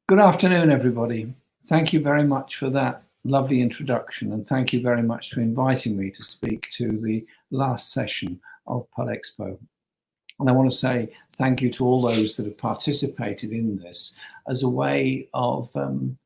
Good afternoon, everybody. Thank you very much for that lovely introduction, and thank you very much for inviting me to speak to the last session of Palexpo. And I want to say thank you to all those that have participated in this as a way of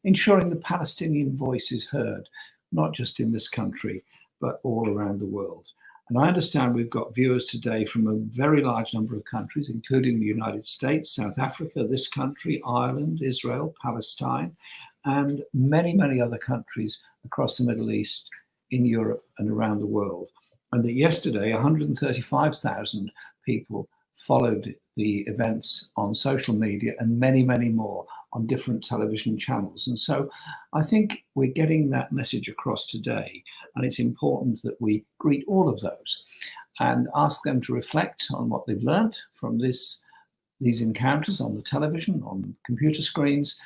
ensuring the Palestinian voice is heard, not just in this country, but all around the world. And I understand we've got viewers today from a very large number of countries, including the United States, South Africa, this country, Ireland, Israel, Palestine, and many, many other countries across the Middle East, in Europe and around the world. And that yesterday, 135,000 people followed the events on social media and many, many more on different television channels. And so I think we're getting that message across today. And it's important that we greet all of those and ask them to reflect on what they've learned from these encounters on the television, on computer screens,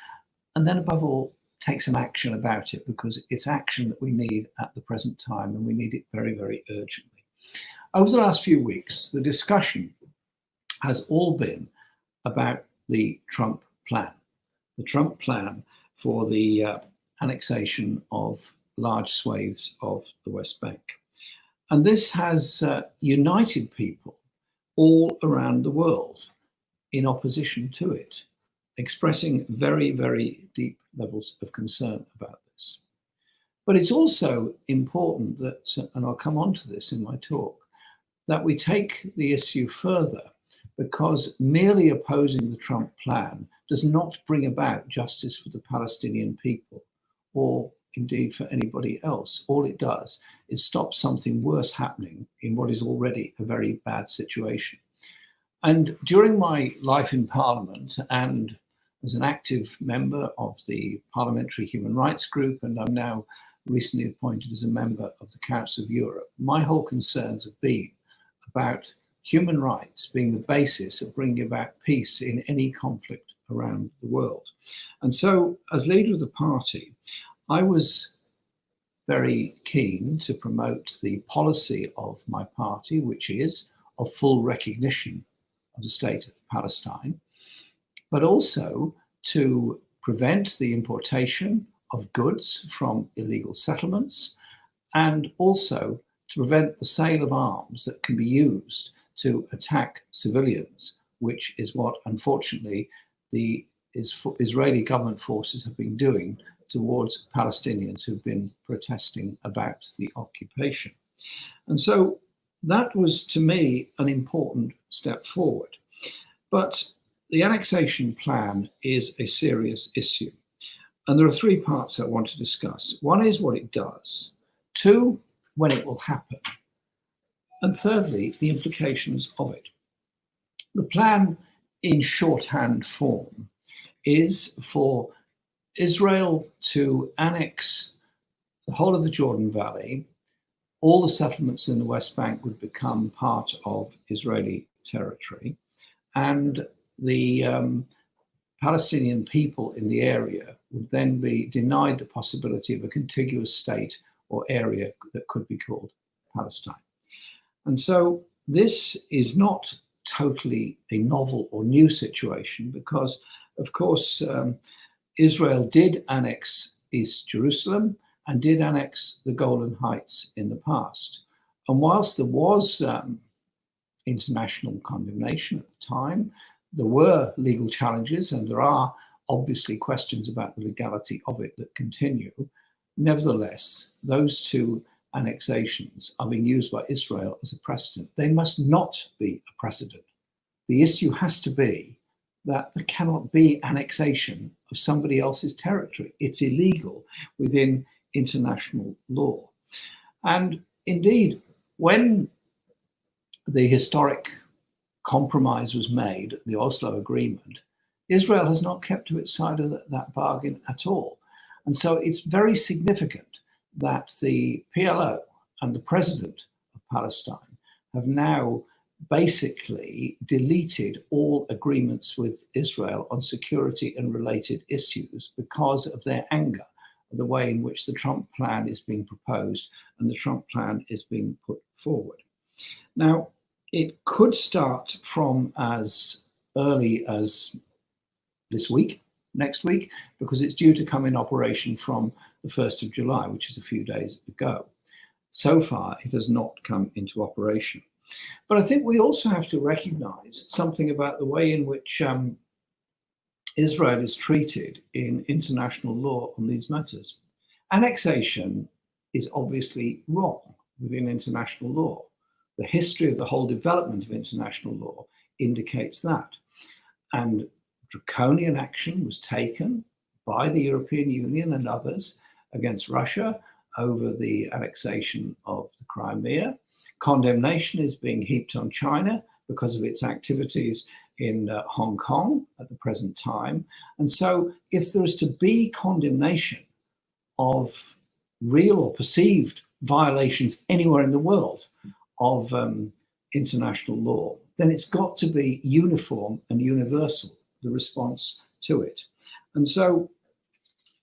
and then above all, take some action about it, because it's action that we need at the present time, and we need it very, very urgently. Over the last few weeks, the discussion has all been about the Trump plan for the annexation of large swathes of the West Bank. And this has united people all around the world in opposition to it, expressing very, very deep levels of concern about this. But it's also important that, and I'll come on to this in my talk, that we take the issue further, because merely opposing the Trump plan does not bring about justice for the Palestinian people, or indeed for anybody else. All it does is stop something worse happening in what is already a very bad situation. And during my life in Parliament, and as an active member of the Parliamentary Human Rights Group, and I'm now recently appointed as a member of the Council of Europe, my whole concerns have been about human rights being the basis of bringing about peace in any conflict around the world. And so, as leader of the party, I was very keen to promote the policy of my party, which is of full recognition of the state of Palestine, but also to prevent the importation of goods from illegal settlements, and also to prevent the sale of arms that can be used to attack civilians, which is what, unfortunately, the Israeli government forces have been doing towards Palestinians who've been protesting about the occupation. And so that was, to me, an important step forward. But the annexation plan is a serious issue. And there are three parts I want to discuss. One is what it does. Two, when it will happen. And thirdly, the implications of it. The plan, in shorthand form, is for Israel to annex the whole of the Jordan Valley. All the settlements in the West Bank would become part of Israeli territory, and the Palestinian people in the area would then be denied the possibility of a contiguous state or area that could be called Palestine. And so this is not totally a novel or new situation, because, of course, Israel did annex East Jerusalem and did annex the Golan Heights in the past. And whilst there was international condemnation at the time, there were legal challenges, and there are obviously questions about the legality of it that continue. Nevertheless, those two annexations are being used by Israel as a precedent. They must not be a precedent. The issue has to be that there cannot be annexation of somebody else's territory. It's illegal within international law. And indeed, when the historic compromise was made, the Oslo Agreement, Israel has not kept to its side of that bargain at all. And so it's very significant that the PLO and the president of Palestine have now basically deleted all agreements with Israel on security and related issues because of their anger at the way in which the Trump plan is being proposed and the Trump plan is being put forward. Now, it could start from as early as this week, next week, because it's due to come in operation from the 1st of July, which is a few days ago. So far, it has not come into operation. But I think we also have to recognize something about the way in which Israel is treated in international law on these matters. Annexation is obviously wrong within international law. The history of the whole development of international law indicates that. And draconian action was taken by the European Union and others against Russia over the annexation of the Crimea. Condemnation is being heaped on China because of its activities in Hong Kong at the present time. And so if there is to be condemnation of real or perceived violations anywhere in the world of international law, then it's got to be uniform and universal, the response to it. And so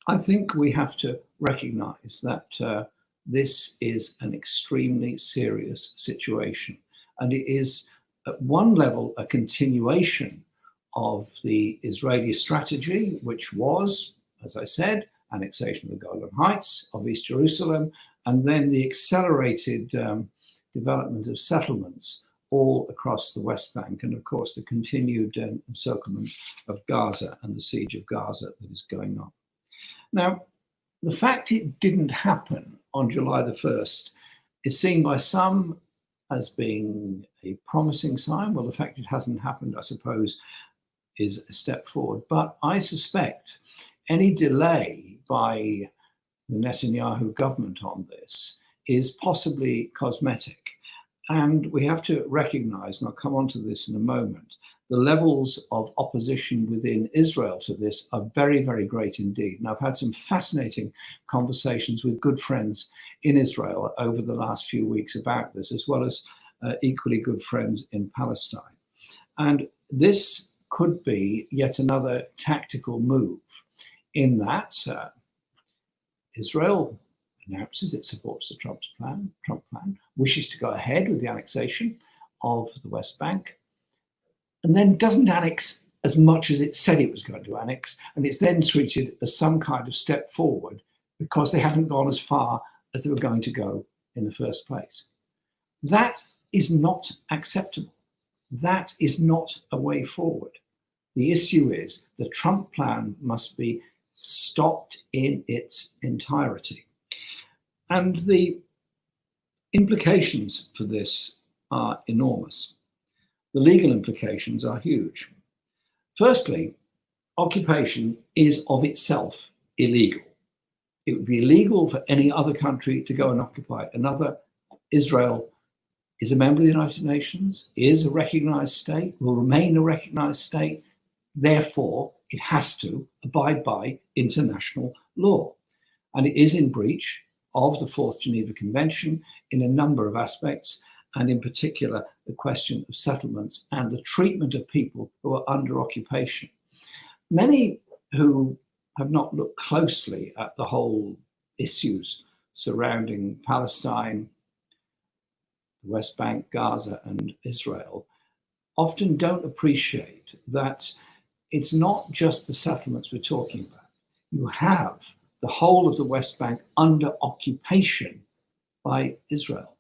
I think we have to recognize that this is an extremely serious situation. And it is, at one level, a continuation of the Israeli strategy, which was, as I said, annexation of the Golan Heights, of East Jerusalem, and then the accelerated development of settlements all across the West Bank, and of course the continued encirclement of Gaza and the siege of Gaza that is going on. Now, the fact it didn't happen on July the 1st is seen by some as being a promising sign. Well, the fact it hasn't happened, I suppose, is a step forward. But I suspect any delay by the Netanyahu government on this is possibly cosmetic. And we have to recognize, and I'll come on to this in a moment, the levels of opposition within Israel to this are very, very great indeed. And I've had some fascinating conversations with good friends in Israel over the last few weeks about this, as well as equally good friends in Palestine. And this could be yet another tactical move in that Israel announces it supports the Trump plan, wishes to go ahead with the annexation of the West Bank, and then doesn't annex as much as it said it was going to annex, and it's then treated as some kind of step forward because they haven't gone as far as they were going to go in the first place. That is not acceptable. That is not a way forward. The issue is the Trump plan must be stopped in its entirety. And the implications for this are enormous. The legal implications are huge. Firstly, occupation is of itself illegal. It would be illegal for any other country to go and occupy another. Israel is a member of the United Nations, is a recognized state, will remain a recognized state. Therefore, it has to abide by international law. And it is in breach of the Fourth Geneva Convention in a number of aspects, and in particular, the question of settlements and the treatment of people who are under occupation. Many who have not looked closely at the whole issues surrounding Palestine, the West Bank, Gaza, and Israel often don't appreciate that it's not just the settlements we're talking about. You have the whole of the West Bank under occupation by Israel.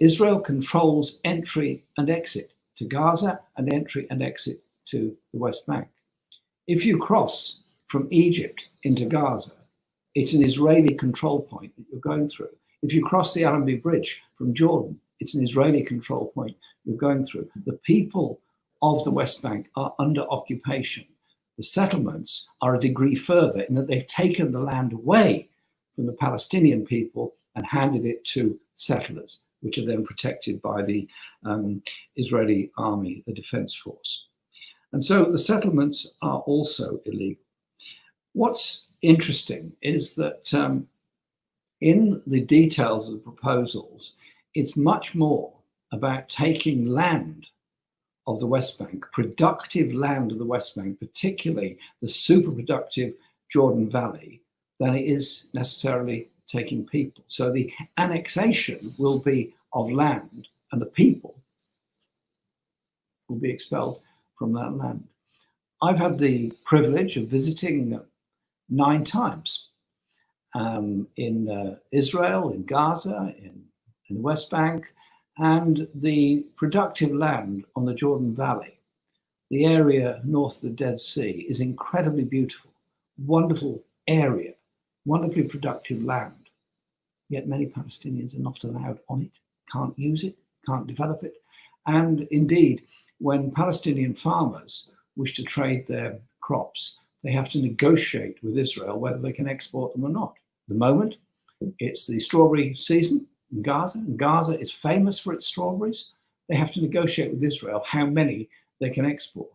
Israel controls entry and exit to Gaza and entry and exit to the West Bank. If you cross from Egypt into Gaza, it's an Israeli control point that you're going through. If you cross the Allenby Bridge from Jordan, it's an Israeli control point you're going through. The people of the West Bank are under occupation. The settlements are a degree further in that they've taken the land away from the Palestinian people and handed it to settlers, which are then protected by the Israeli army, the defense force. And so the settlements are also illegal. What's interesting is that in the details of the proposals, it's much more about taking land of the West Bank, productive land of the West Bank, particularly the super productive Jordan Valley, than it is necessarily taking people. So the annexation will be of land, and the people will be expelled from that land. I've had the privilege of visiting 9 times in Israel, in Gaza, in the West Bank, and the productive land on the Jordan Valley. The area north of the Dead Sea is incredibly beautiful, wonderful area, wonderfully productive land. Yet many Palestinians are not allowed on it, can't use it, can't develop it. And indeed, when Palestinian farmers wish to trade their crops, they have to negotiate with Israel whether they can export them or not. At the moment, it's the strawberry season in Gaza, and Gaza is famous for its strawberries. They have to negotiate with Israel how many they can export.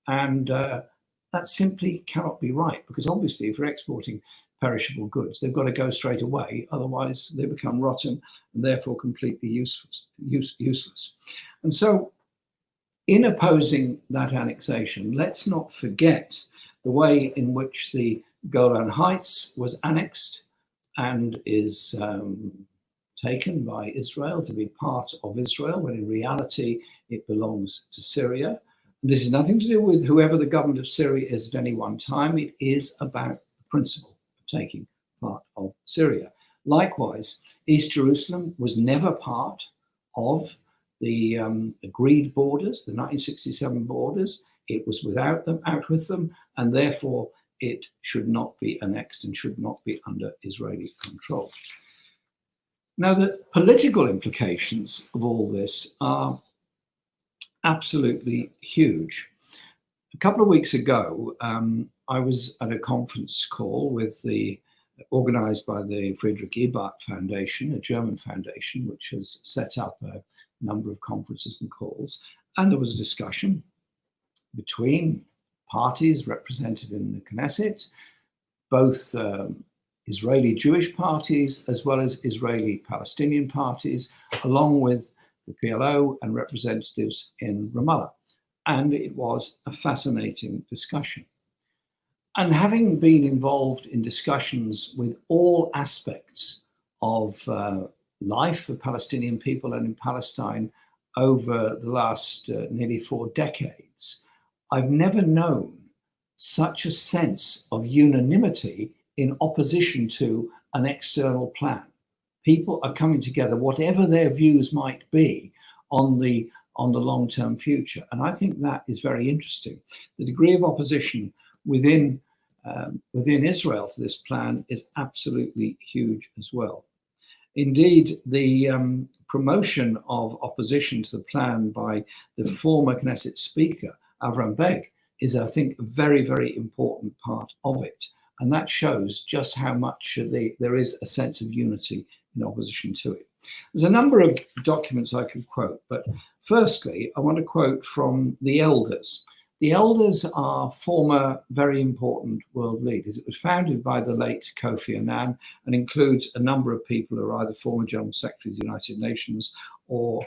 And that simply cannot be right, because obviously if you're exporting perishable goods, they've got to go straight away, otherwise they become rotten and therefore completely useless. And so in opposing that annexation, let's not forget the way in which the Golan Heights was annexed and is taken by Israel to be part of Israel, when in reality it belongs to Syria. And this has nothing to do with whoever the government of Syria is at any one time. It is about the principle of taking part of Syria. Likewise, East Jerusalem was never part of the agreed borders, the 1967 borders. It was without them, out with them, and therefore it should not be annexed and should not be under Israeli control. Now, the political implications of all this are absolutely huge. A couple of weeks ago, I was at a conference call organized by the Friedrich Ebert Foundation, a German foundation, which has set up a number of conferences and calls. And there was a discussion between parties represented in the Knesset, both Israeli Jewish parties as well as Israeli Palestinian parties, along with the PLO and representatives in Ramallah. And it was a fascinating discussion. And having been involved in discussions with all aspects of life for Palestinian people and in Palestine over the last nearly 4 decades, I've never known such a sense of unanimity in opposition to an external plan. People are coming together, whatever their views might be on the long-term future. And I think that is very interesting. The degree of opposition within Israel to this plan is absolutely huge as well. Indeed, the promotion of opposition to the plan by the former Knesset Speaker, Avram Beg, is, I think, a very, very important part of it. And that shows just how much there is a sense of unity in opposition to it. There's a number of documents I could quote, but firstly, I want to quote from the Elders. The Elders are former very important world leaders. It was founded by the late Kofi Annan and includes a number of people who are either former General Secretaries of the United Nations or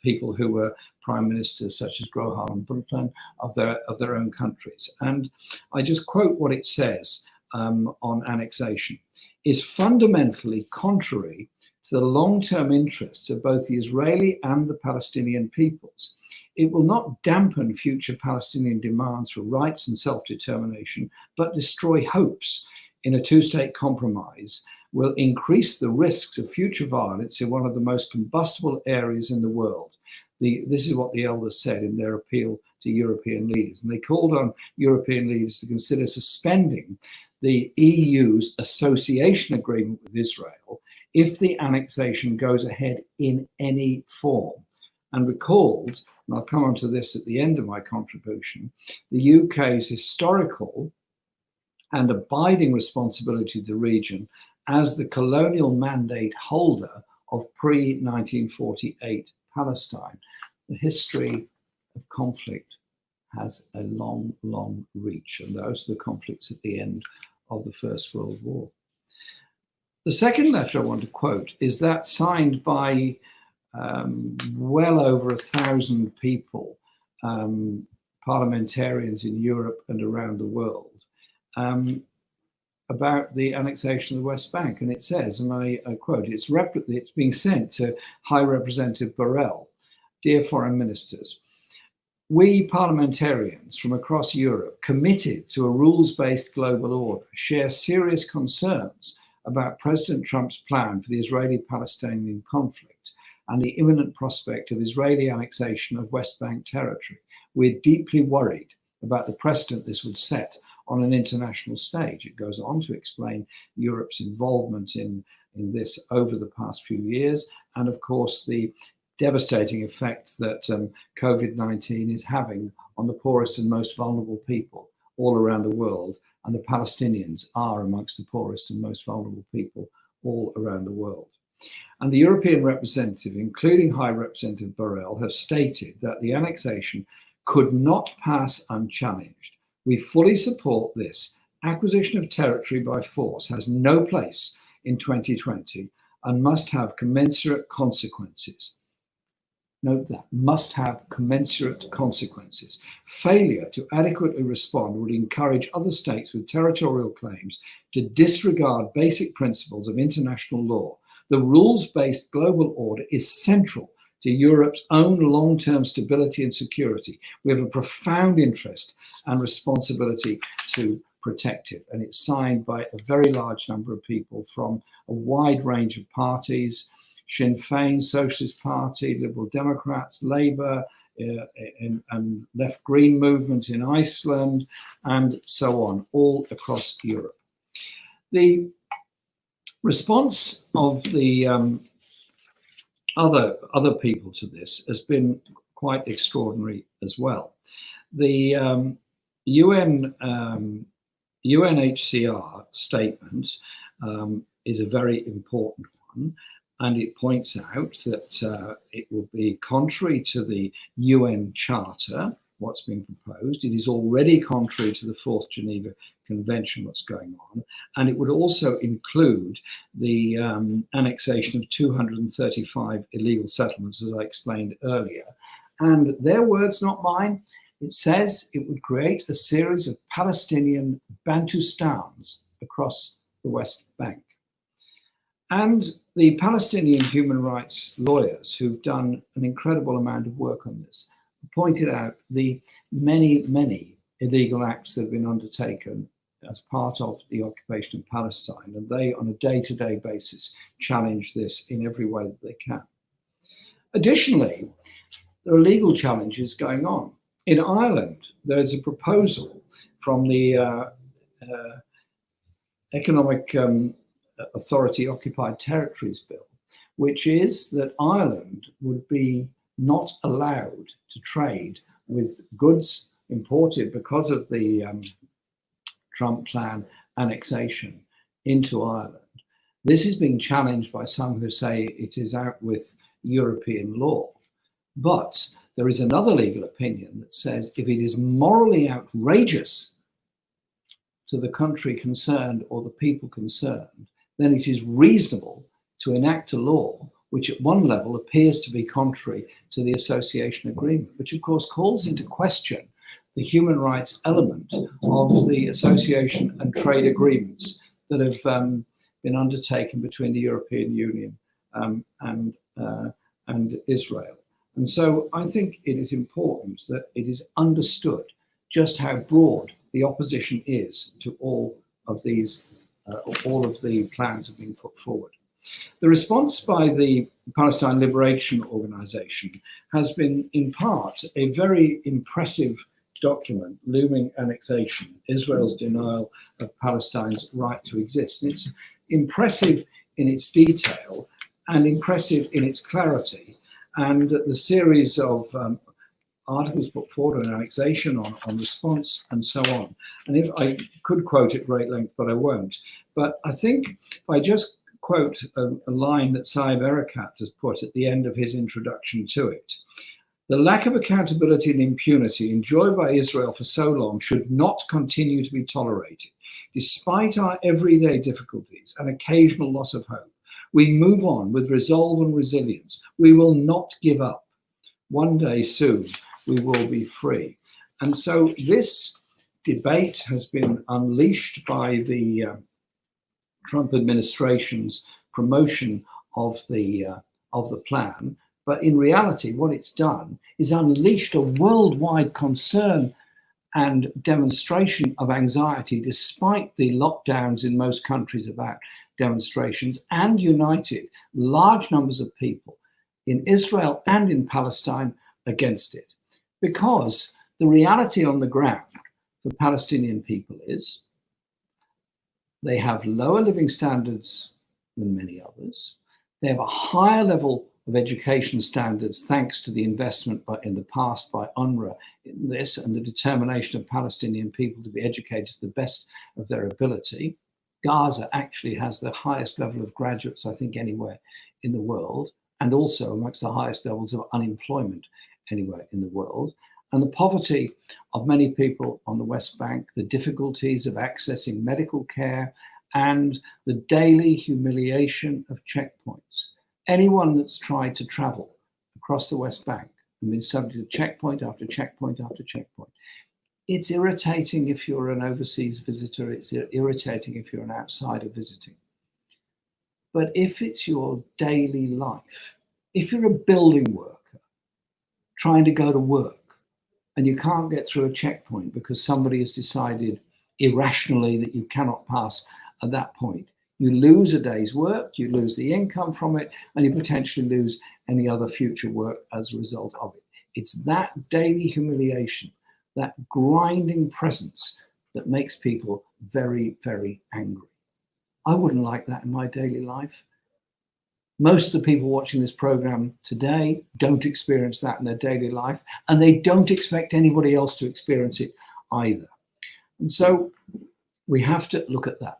people who were prime ministers, such as Gro Harlem Brundtland, of their own countries. And I just quote what it says on annexation: is fundamentally contrary to the long-term interests of both the Israeli and the Palestinian peoples. It will not dampen future Palestinian demands for rights and self-determination, but destroy hopes in a two-state compromise, will increase the risks of future violence in one of the most combustible areas in the world. This is what the Elders said in their appeal to European leaders. And they called on European leaders to consider suspending the EU's association agreement with Israel if the annexation goes ahead in any form. And recalled, and I'll come on to this at the end of my contribution, the UK's historical and abiding responsibility to the region as the colonial mandate holder of pre-1948 Palestine. The history of conflict has a long, long reach, and those are the conflicts at the end of the First World War. The second letter I want to quote is that signed by well over 1,000 people, parliamentarians in Europe and around the world, about the annexation of the West Bank. And it says, and I quote, it's being sent to High Representative Borrell: "Dear Foreign Ministers, We parliamentarians from across Europe committed to a rules-based global order share serious concerns about President Trump's plan for the Israeli-Palestinian conflict and the imminent prospect of Israeli annexation of West Bank territory. We're deeply worried about the precedent this would set on an international stage. It goes on to explain Europe's involvement in this over the past few years, and of course the devastating effect that COVID-19 is having on the poorest and most vulnerable people all around the world. And the Palestinians are amongst the poorest and most vulnerable people all around the world. And the European representative, including High Representative Borrell, have stated that the annexation could not pass unchallenged. We fully support this. Acquisition of territory by force has no place in 2020 and must have commensurate consequences. Note that, must have commensurate consequences. Failure to adequately respond would encourage other states with territorial claims to disregard basic principles of international law. The rules-based global order is central to Europe's own long-term stability and security. We have a profound interest and responsibility to protect it. And it's signed by a very large number of people from a wide range of parties: Sinn Féin, Socialist Party, Liberal Democrats, Labour, and Left Green movement in Iceland, and so on, all across Europe. The response of the other people to this has been quite extraordinary as well. The UNHCR statement is a very important one. And it points out that it will be contrary to the UN Charter, what's being proposed. It is already contrary to the Fourth Geneva Convention, what's going on. And it would also include the annexation of 235 illegal settlements, as I explained earlier. And their words, not mine. It says it would create a series of Palestinian Bantustans across the West Bank. And the Palestinian human rights lawyers who've done an incredible amount of work on this pointed out the many, many illegal acts that have been undertaken as part of the occupation of Palestine. And they, on a day-to-day basis, challenge this in every way that they can. Additionally, there are legal challenges going on. In Ireland, there's a proposal from the Economic Authority Occupied Territories Bill, which is that Ireland would be not allowed to trade with goods imported because of the Trump plan annexation into Ireland. This is being challenged by some who say it is out with European law. But there is another legal opinion that says if it is morally outrageous to the country concerned or the people concerned, then it is reasonable to enact a law which at one level appears to be contrary to the association agreement, which of course calls into question the human rights element of the association and trade agreements that have been undertaken between the European Union and Israel. And so I think it is important that it is understood just how broad the opposition is to all of these all of the plans have been put forward. The response by the Palestine Liberation Organization has been, in part, a very impressive document, Looming Annexation, Israel's Denial of Palestine's Right to Exist. And it's impressive in its detail and impressive in its clarity. And the series of articles put forward on annexation, on response, and so on. And if I could quote at great length, but I won't. But I think if I just quote a line that Saeb Erekat has put at the end of his introduction to it. The lack of accountability and impunity enjoyed by Israel for so long should not continue to be tolerated. Despite our everyday difficulties and occasional loss of hope, we move on with resolve and resilience. We will not give up. One day soon, we will be free. And so this debate has been unleashed by the Trump administration's promotion of the plan, But in reality, what it's done is unleashed a worldwide concern and demonstration of anxiety, despite the lockdowns in most countries about demonstrations, and united large numbers of people in Israel and in Palestine against it. Because the reality on the ground for Palestinian people is they have lower living standards than many others. They have a higher level of education standards thanks to the investment in the past by UNRWA in this and the determination of Palestinian people to be educated to the best of their ability. Gaza actually has the highest level of graduates, I think, anywhere in the world, and also amongst the highest levels of unemployment anywhere in the world. And the poverty of many people on the West Bank, the difficulties of accessing medical care, and the daily humiliation of checkpoints. Anyone that's tried to travel across the West Bank and been subject to checkpoint after checkpoint after checkpoint, it's irritating if you're an overseas visitor, it's irritating if you're an outsider visiting. But if it's your daily life, if you're a building worker trying to go to work and you can't get through a checkpoint because somebody has decided irrationally that you cannot pass at that point, you lose a day's work, you lose the income from it, and you potentially lose any other future work as a result of it. It's that daily humiliation, that grinding presence that makes people very, very angry. I wouldn't like that in my daily life. Most of the people watching this program today don't experience that in their daily life, and they don't expect anybody else to experience it either. And so we have to look at that.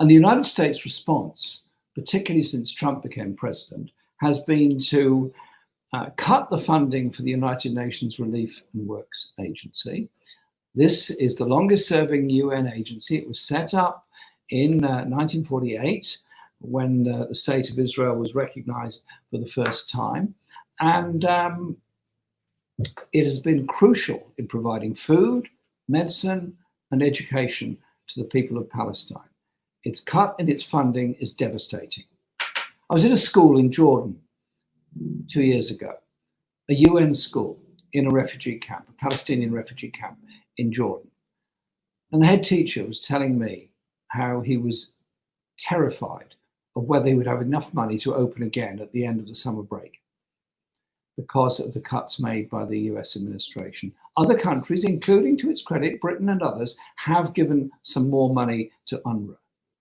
And the United States response, particularly since Trump became president, has been to cut the funding for the United Nations Relief and Works Agency. This is the longest serving UN agency. It was set up in 1948 when the state of Israel was recognized for the first time. And it has been crucial in providing food, medicine, and education to the people of Palestine. Its cut in its funding is devastating. I was in a school in Jordan 2 years ago, a UN school in a refugee camp, a Palestinian refugee camp in Jordan. And the head teacher was telling me how he was terrified of whether he would have enough money to open again at the end of the summer break because of the cuts made by the US administration. Other countries, including, to its credit, Britain and others, have given some more money to UNRWA.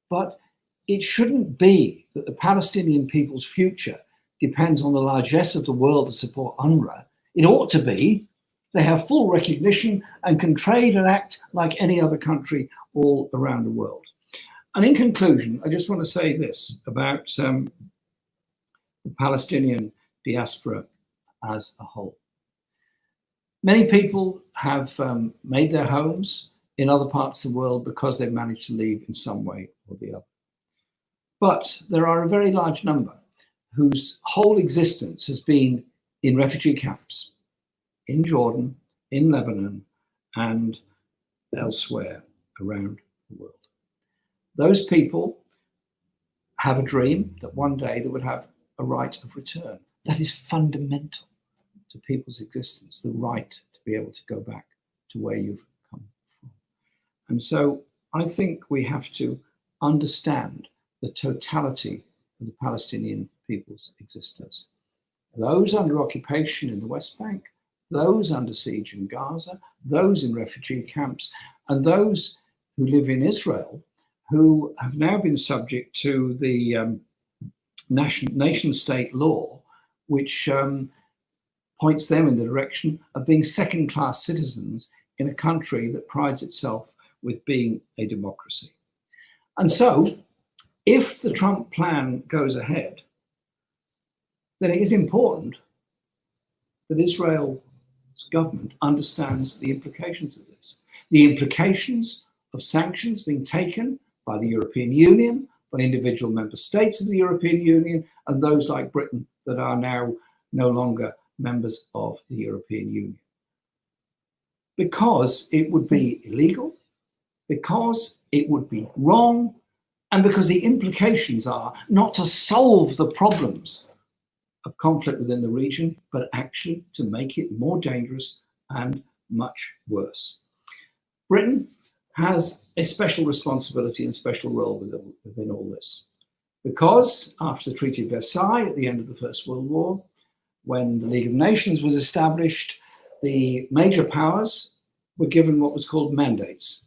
But it shouldn't be that the Palestinian people's future depends on the largesse of the world to support UNRWA. It ought to be they have full recognition and can trade and act like any other country all around the world. And in conclusion, I just want to say this about the Palestinian diaspora as a whole. Many people have made their homes in other parts of the world because they've managed to leave in some way or the other. But there are a very large number whose whole existence has been in refugee camps in Jordan, in Lebanon, and elsewhere around the world. Those people have a dream that one day they would have a right of return. That is fundamental to people's existence, the right to be able to go back to where you've come from. And so I think we have to understand the totality of the Palestinian people's existence. Those under occupation in the West Bank, those under siege in Gaza, those in refugee camps, and those who live in Israel, who have now been subject to the nation-state law, which points them in the direction of being second-class citizens in a country that prides itself with being a democracy. And so, if the Trump plan goes ahead, then it is important that Israel's government understands the implications of this. The implications of sanctions being taken by the European Union, by individual member states of the European Union, and those like Britain that are now no longer members of the European Union. Because it would be illegal, because it would be wrong, and because the implications are not to solve the problems of conflict within the region, but actually to make it more dangerous and much worse. Britain has a special responsibility and special role within all this. Because after the Treaty of Versailles at the end of the First World War, when the League of Nations was established, the major powers were given what was called mandates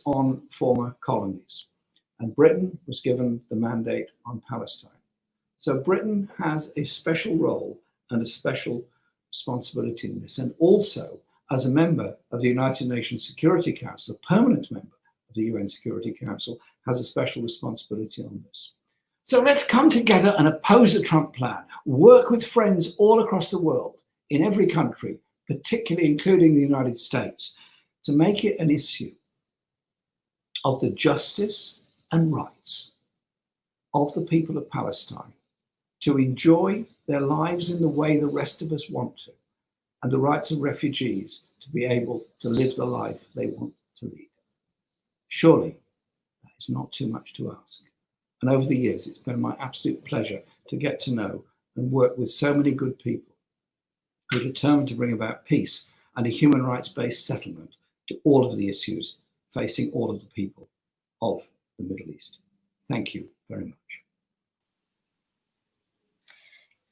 on former colonies. And Britain was given the mandate on Palestine. So Britain has a special role and a special responsibility in this. And also, as a member of the United Nations Security Council, a permanent member of the UN Security Council, has a special responsibility on this. So let's come together and oppose the Trump plan, work with friends all across the world, in every country, particularly including the United States, to make it an issue of the justice and rights of the people of Palestine to enjoy their lives in the way the rest of us want to, and the rights of refugees to be able to live the life they want to lead. Surely, that is not too much to ask. And over the years, it's been my absolute pleasure to get to know and work with so many good people who are determined to bring about peace and a human rights-based settlement to all of the issues facing all of the people of the Middle East. Thank you very much.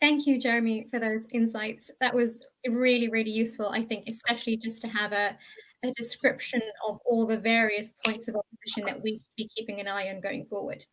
Thank you, Jeremy, for those insights. That was really, really useful, I think, especially just to have a description of all the various points of opposition that we should be keeping an eye on going forward.